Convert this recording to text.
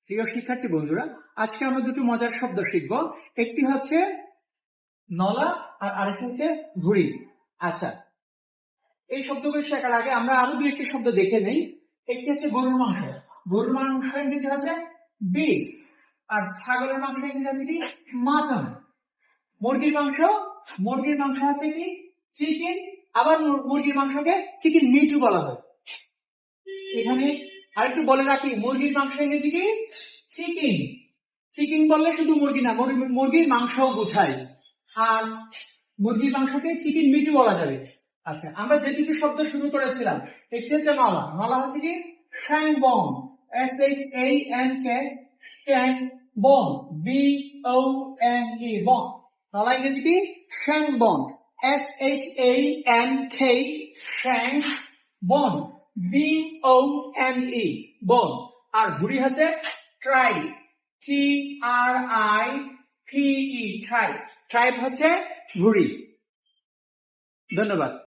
প্রিয় শিক্ষার্থী বন্ধুরা, আজকে আমরা দুটো মজার শব্দ শিখব। একটি হচ্ছে নলা আর আরেকটি হচ্ছে ঘুড়ি। আচ্ছা, এই শব্দগুলো শেখার আগে আমরা আরো দুই একটি শব্দ দেখে নেই। একটি হচ্ছে গরুর মাংস। গরুর মাংস ইংরেজি হচ্ছে বিফ, আর ছাগলের মাংস ইংরেজি হচ্ছে কি মাটন। মুরগির মাংস হচ্ছে কি চিকেন, আবার মুরগির মাংসকে চিকেন মিটু বলা হয়। এখানে আরেকটু বলে রাখি, মুরগির মাংস ইংরেজি কি চিকেন। চিকেন বললে শুধু মুরগি না, মুরগির মাংসও বোঝায়। আর মুরগির মাংসকে চিকেন মিটু বলা যাবে। আচ্ছা, আমরা যে দুটি শব্দ শুরু করেছিলাম, একটি হচ্ছে নলা। নলা হচ্ছে কি শ্যাং বন, SHANK, শ্যাং বন, BONE, বন। নলা ইংরেজি কি শ্যাং বন, SHANK, শ্যাং বন, BONE, বন। আর ঘুড়ি হচ্ছে ট্রাই, TRIPE, ট্রাইব হচ্ছে ঘুড়ি। ধন্যবাদ।